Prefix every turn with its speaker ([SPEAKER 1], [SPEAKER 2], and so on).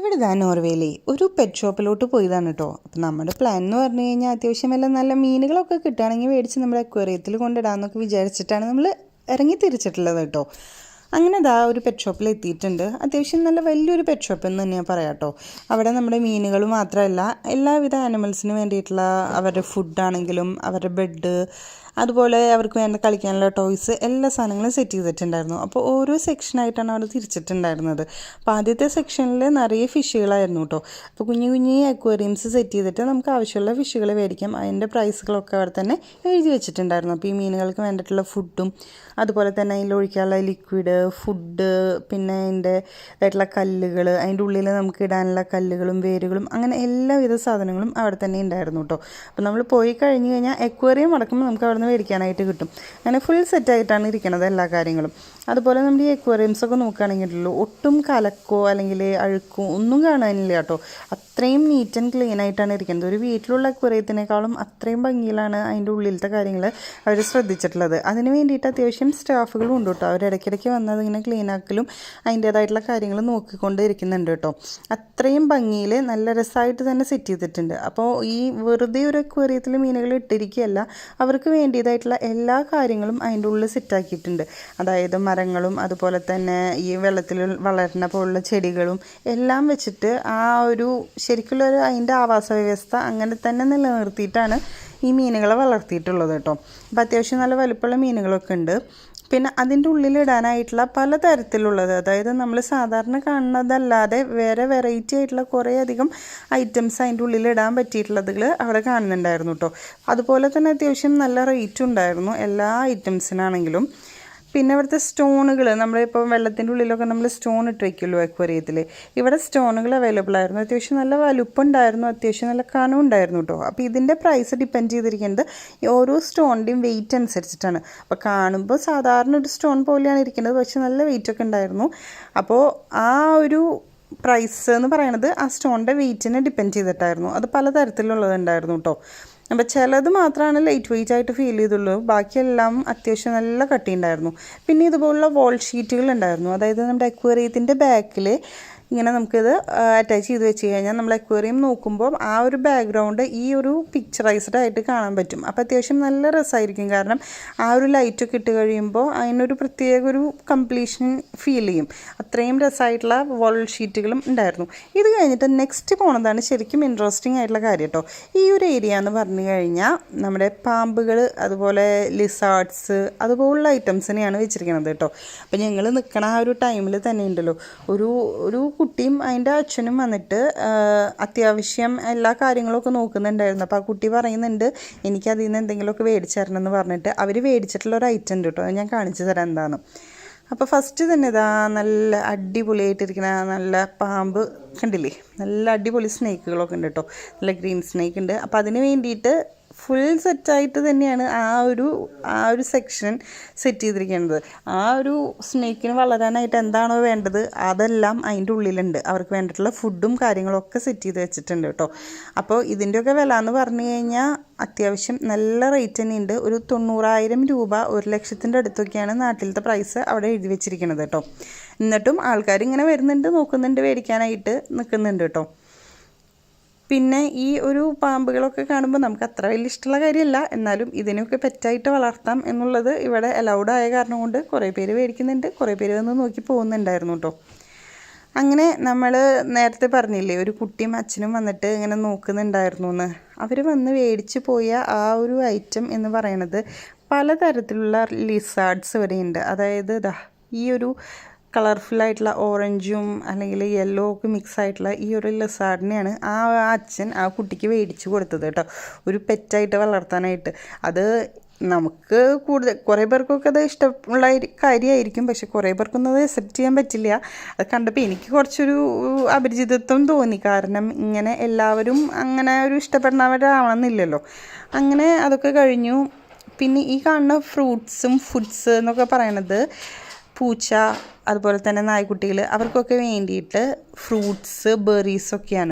[SPEAKER 1] നമ്മളിതാ നോർവേയിലെ ഒരു പെറ്റ് ഷോപ്പിലോട്ട് പോയതാണ് കേട്ടോ. അപ്പം നമ്മുടെ പ്ലാൻ എന്ന് പറഞ്ഞു കഴിഞ്ഞാൽ അത്യാവശ്യം വല്ല നല്ല മീനുകളൊക്കെ കിട്ടുകയാണെങ്കിൽ മേടിച്ച് നമ്മുടെ അക്വേറിയത്തിൽ കൊണ്ടിടാമെന്നൊക്കെ വിചാരിച്ചിട്ടാണ് നമ്മൾ ഇറങ്ങി തിരിച്ചിട്ടുള്ളത് കേട്ടോ. അങ്ങനെ ഇതാ ഒരു പെറ്റ് ഷോപ്പിൽ എത്തിയിട്ടുണ്ട്. അത്യാവശ്യം നല്ല വലിയൊരു പെറ്റ് ഷോപ്പ് എന്ന് തന്നെ പറയാം കേട്ടോ. അവിടെ നമ്മുടെ മീനുകൾ മാത്രമല്ല എല്ലാവിധ ആനിമൽസിന് വേണ്ടിയിട്ടുള്ള അവരുടെ ഫുഡാണെങ്കിലും അവരുടെ ബെഡ്, അതുപോലെ അവർക്ക് വേണ്ട കളിക്കാനുള്ള ടോയ്സ്, എല്ലാ സാധനങ്ങളും സെറ്റ് ചെയ്തിട്ടുണ്ടായിരുന്നു. അപ്പോൾ ഓരോ സെക്ഷനായിട്ടാണ് അവിടെ തിരിച്ചിട്ടുണ്ടായിരുന്നത്. അപ്പോൾ ആദ്യത്തെ സെക്ഷനിൽ നിറയെ ഫിഷുകളായിരുന്നു കേട്ടോ. അപ്പോൾ കുഞ്ഞു കുഞ്ഞു അക്വേറിയംസ് സെറ്റ് ചെയ്തിട്ട് നമുക്ക് ആവശ്യമുള്ള ഫിഷുകൾ മേടിക്കാം. അതിൻ്റെ പ്രൈസുകളൊക്കെ അവിടെ തന്നെ എഴുതി വെച്ചിട്ടുണ്ടായിരുന്നു. അപ്പോൾ ഈ മീനുകൾക്ക് വേണ്ടിയിട്ടുള്ള ഫുഡും അതുപോലെ തന്നെ അതിൽ ഒഴിക്കാനുള്ള ലിക്വിഡ് ഫുഡ്, പിന്നെ അതിൻ്റെ ഇതായിട്ടുള്ള കല്ലുകൾ, അതിൻ്റെ ഉള്ളിൽ നമുക്ക് ഇടാനുള്ള കല്ലുകളും വേരുകളും, അങ്ങനെ എല്ലാവിധ സാധനങ്ങളും അവിടെ തന്നെ ഉണ്ടായിരുന്നു കേട്ടോ. അപ്പോൾ നമ്മൾ പോയി കഴിഞ്ഞ് കഴിഞ്ഞാൽ അക്വേറിയം അടക്കുമ്പോൾ നമുക്ക് അവിടെ നിന്ന് മേടിക്കാനായിട്ട് കിട്ടും. അങ്ങനെ ഫുൾ സെറ്റായിട്ടാണ് ഇരിക്കുന്നത് എല്ലാ കാര്യങ്ങളും. അതുപോലെ നമ്മുടെ ഈ അക്വേറിയംസൊക്കെ നോക്കുകയാണെങ്കിലല്ലോ ഒട്ടും കലക്കോ അല്ലെങ്കിൽ അഴുക്കോ ഒന്നും കാണാനില്ല കേട്ടോ. അത്രയും നീറ്റ് ആൻഡ് ക്ലീൻ ആയിട്ടാണ് ഇരിക്കുന്നത്. ഒരു വീട്ടിലുള്ള അക്വേറിയത്തിനേക്കാളും അത്രയും ഭംഗിയിലാണ് അതിൻ്റെ ഉള്ളിലത്തെ കാര്യങ്ങൾ അവർ ശ്രദ്ധിച്ചിട്ടുള്ളത്. അതിന് വേണ്ടിയിട്ട് അത്യാവശ്യം സ്റ്റാഫുകളും ഉണ്ട് കേട്ടോ. അവർ ഇടയ്ക്കിടയ്ക്ക് വന്നത് ഇങ്ങനെ ക്ലീൻ ആക്കലും അതിൻ്റേതായിട്ടുള്ള കാര്യങ്ങൾ നോക്കിക്കൊണ്ട് ഇരിക്കുന്നുണ്ട് കേട്ടോ. അത്രയും ഭംഗിയിൽ നല്ല രസമായിട്ട് തന്നെ സെറ്റ് ചെയ്തിട്ടുണ്ട്. അപ്പോൾ ഈ വെറുതെ ഒരു അക്വേറിയത്തിൽ മീനുകൾ ഇട്ടിരിക്കുകയല്ല, അവർക്ക് വേണ്ടിയതായിട്ടുള്ള എല്ലാ കാര്യങ്ങളും അതിൻ്റെ ഉള്ളിൽ സെറ്റാക്കിയിട്ടുണ്ട്. അതായത് മരങ്ങളും അതുപോലെ തന്നെ ഈ വെള്ളത്തിൽ വളരുന്ന പോലുള്ള ചെടികളും എല്ലാം വെച്ചിട്ട് ആ ഒരു ശരിക്കുള്ളൊരു അതിൻ്റെ ആവാസ വ്യവസ്ഥ അങ്ങനെ തന്നെ നിലനിർത്തിയിട്ടാണ് ഈ മീനുകളെ വളർത്തിയിട്ടുള്ളത് കേട്ടോ. അപ്പോൾ അത്യാവശ്യം നല്ല വലുപ്പമുള്ള മീനുകളൊക്കെ ഉണ്ട്. പിന്നെ അതിൻ്റെ ഉള്ളിലിടാനായിട്ടുള്ള പലതരത്തിലുള്ളത്, അതായത് നമ്മൾ സാധാരണ കാണുന്നതല്ലാതെ വേറെ വെറൈറ്റി ആയിട്ടുള്ള കുറേ അധികം ഐറ്റംസ് അതിൻ്റെ ഉള്ളിലിടാൻ പറ്റിയിട്ടുള്ളതുകൾ അവിടെ കാണുന്നുണ്ടായിരുന്നു കേട്ടോ. അതുപോലെ തന്നെ അത്യാവശ്യം നല്ല റേറ്റും ഉണ്ടായിരുന്നു എല്ലാ ഐറ്റംസിനാണെങ്കിലും. പിന്നെ ഇവിടുത്തെ സ്റ്റോണുകൾ, നമ്മളിപ്പോൾ വെള്ളത്തിൻ്റെ ഉള്ളിലൊക്കെ നമ്മൾ സ്റ്റോൺ ഇട്ട് വയ്ക്കുമല്ലോ അക്വേറിയത്തിൽ, ഇവിടെ സ്റ്റോണുകൾ അവൈലബിൾ ആയിരുന്നു. അത്യാവശ്യം നല്ല വലുപ്പമുണ്ടായിരുന്നു, അത്യാവശ്യം നല്ല കനം ഉണ്ടായിരുന്നു കേട്ടോ. അപ്പോൾ ഇതിൻ്റെ പ്രൈസ് ഡിപ്പെൻഡ് ചെയ്തിരിക്കുന്നത് ഓരോ സ്റ്റോണിൻ്റെയും വെയിറ്റ് അനുസരിച്ചിട്ടാണ്. അപ്പോൾ കാണുമ്പോൾ സാധാരണ ഒരു സ്റ്റോൺ പോലെയാണ് ഇരിക്കുന്നത്, പക്ഷെ നല്ല വെയിറ്റൊക്കെ ഉണ്ടായിരുന്നു. അപ്പോൾ ആ ഒരു പ്രൈസ് എന്ന് പറയുന്നത് ആ സ്റ്റോണിൻ്റെ വെയിറ്റിനെ ഡിപ്പെൻഡ് ചെയ്തിട്ടായിരുന്നു. അത് പലതരത്തിലുള്ളതുണ്ടായിരുന്നു കേട്ടോ. അപ്പോൾ ചിലത് മാത്രമാണ് ലൈറ്റ് വെയിറ്റ് ആയിട്ട് ഫീൽ ചെയ്തുള്ളൂ, ബാക്കിയെല്ലാം അത്യാവശ്യം നല്ല കട്ടി ഉണ്ടായിരുന്നു. പിന്നെ ഇതുപോലുള്ള വോൾ ഷീറ്റുകൾ ഉണ്ടായിരുന്നു. അതായത് നമ്മുടെ അക്വേറിയത്തിൻ്റെ ബാക്കിൽ ഇങ്ങനെ നമുക്കിത് അറ്റാച്ച് ചെയ്ത് വെച്ച് കഴിഞ്ഞാൽ നമ്മൾ അക്വേറിയം നോക്കുമ്പോൾ ആ ഒരു ബാക്ക്ഗ്രൗണ്ട് ഈ ഒരു പിക്ചറൈസ്ഡ് ആയിട്ട് കാണാൻ പറ്റും. അപ്പോൾ അത്യാവശ്യം നല്ല രസമായിരിക്കും. കാരണം ആ ഒരു ലൈറ്റൊക്കെ ഇട്ട് കഴിയുമ്പോൾ അതിനൊരു പ്രത്യേക ഒരു കംപ്ലീഷൻ ഫീൽ ചെയ്യും. അത്രയും രസമായിട്ടുള്ള വോൾ ഷീറ്റുകളും ഉണ്ടായിരുന്നു. ഇത് കഴിഞ്ഞിട്ട് നെക്സ്റ്റ് പോണതാണ് ശരിക്കും ഇൻട്രസ്റ്റിംഗ് ആയിട്ടുള്ള കാര്യം കേട്ടോ. ഈ ഒരു ഏരിയ എന്ന് പറഞ്ഞു കഴിഞ്ഞാൽ നമ്മുടെ പാമ്പുകൾ, അതുപോലെ ലിസാർഡ്സ്, അതുപോലുള്ള ഐറ്റംസിനെയാണ് വെച്ചിരിക്കുന്നത് കേട്ടോ. അപ്പോൾ ഞങ്ങൾ നിൽക്കണ ആ ഒരു ടൈമിൽ തന്നെ ഉണ്ടല്ലോ ഒരു കുട്ടിയും അതിൻ്റെ അച്ഛനും വന്നിട്ട് അത്യാവശ്യം എല്ലാ കാര്യങ്ങളൊക്കെ നോക്കുന്നുണ്ടായിരുന്നു. അപ്പോൾ ആ കുട്ടി പറയുന്നുണ്ട് എനിക്കതിൽ നിന്ന് എന്തെങ്കിലുമൊക്കെ മേടിച്ചു തരണം എന്ന് പറഞ്ഞിട്ട്. അവർ മേടിച്ചിട്ടുള്ള ഒരു ഐറ്റം ഉണ്ട് കേട്ടോ, ഞാൻ കാണിച്ചു തരാം എന്താണ്. അപ്പോൾ ഫസ്റ്റ് തന്നെ ഇതാ നല്ല അടിപൊളിയായിട്ടിരിക്കുന്ന നല്ല പാമ്പ് കണ്ടില്ലേ, നല്ല അടിപൊളി സ്നേക്കുകളൊക്കെ ഉണ്ട് കേട്ടോ. നല്ല ഗ്രീൻ സ്നേക്ക് ഉണ്ട്. അപ്പോൾ അതിന് വേണ്ടിയിട്ട് ഫുൾ സെറ്റായിട്ട് തന്നെയാണ് ആ ഒരു സെക്ഷൻ സെറ്റ് ചെയ്തിരിക്കുന്നത്. ആ ഒരു സ്നേക്കിന് വളരാനായിട്ട് എന്താണോ വേണ്ടത് അതെല്ലാം അതിൻ്റെ ഉള്ളിലുണ്ട്. അവർക്ക് വേണ്ടിയിട്ടുള്ള ഫുഡും കാര്യങ്ങളൊക്കെ സെറ്റ് ചെയ്ത് വെച്ചിട്ടുണ്ട് കേട്ടോ. അപ്പോൾ ഇതിൻ്റെയൊക്കെ വില എന്ന് പറഞ്ഞു കഴിഞ്ഞാൽ അത്യാവശ്യം നല്ല റേറ്റ് തന്നെയുണ്ട്. ഒരു 90,000 രൂപ, 1,00,000 അടുത്തൊക്കെയാണ് നാട്ടിലത്തെ പ്രൈസ് അവിടെ എഴുതി വെച്ചിരിക്കുന്നത് കേട്ടോ. എന്നിട്ടും ആൾക്കാർ ഇങ്ങനെ വരുന്നുണ്ട്, നോക്കുന്നുണ്ട്, മേടിക്കാനായിട്ട് നിൽക്കുന്നുണ്ട് കേട്ടോ. പിന്നെ ഈ ഒരു പാമ്പുകളൊക്കെ കാണുമ്പോൾ നമുക്ക് അത്ര വലിയ ഇഷ്ടമുള്ള കാര്യമല്ല, എന്നാലും ഇതിനൊക്കെ പെറ്റായിട്ട് വളർത്താം എന്നുള്ളത് ഇവിടെ അലൗഡ് ആയ കാരണം കൊണ്ട് കുറേ പേര് മേടിക്കുന്നുണ്ട്, കുറേ പേര് വന്ന് നോക്കി പോകുന്നുണ്ടായിരുന്നു കേട്ടോ. അങ്ങനെ നമ്മൾ നേരത്തെ പറഞ്ഞില്ലേ ഒരു കുട്ടിയും അച്ഛനും വന്നിട്ട് ഇങ്ങനെ നോക്കുന്നുണ്ടായിരുന്നു എന്ന്. അവർ വന്ന് മേടിച്ച് പോയ ആ ഒരു ഐറ്റം എന്ന് പറയുന്നത് പലതരത്തിലുള്ള ലിസാർഡ്സ് വരെയുണ്ട്. അതായത് ഈ ഒരു കളർഫുള്ളായിട്ടുള്ള ഓറഞ്ചും അല്ലെങ്കിൽ യെല്ലോ ഒക്കെ മിക്സ് ആയിട്ടുള്ള ഈ ഒരു ലിസാർഡിനെയാണ് ആ അച്ഛൻ ആ കുട്ടിക്ക് മേടിച്ച് കൊടുത്തത് കേട്ടോ, ഒരു പെറ്റായിട്ട് വളർത്താനായിട്ട്. അത് നമുക്ക് കുറേ പേർക്കൊക്കെ അത് ഇഷ്ടമുള്ള കാര്യമായിരിക്കും, പക്ഷെ കുറേ പേർക്കൊന്നും അത് അക്സെപ്റ്റ് ചെയ്യാൻ പറ്റില്ല. അത് കണ്ടപ്പോൾ എനിക്ക് കുറച്ചൊരു അപരിചിതത്വം തോന്നി. കാരണം ഇങ്ങനെ എല്ലാവരും അങ്ങനെ ഒരു ഇഷ്ടപ്പെടുന്നവരാവണമെന്നില്ലല്ലോ. അങ്ങനെ അതൊക്കെ കഴിഞ്ഞു. പിന്നെ ഈ കാണുന്ന ഫ്രൂട്ട്സും ഫുഡ്സ് എന്നൊക്കെ പറയണത് പൂച്ച, അതുപോലെ തന്നെ നായ്ക്കുട്ടികൾ, അവർക്കൊക്കെ വേണ്ടിയിട്ട് ഫ്രൂട്ട്സ്, ബെറീസൊക്കെയാണ്.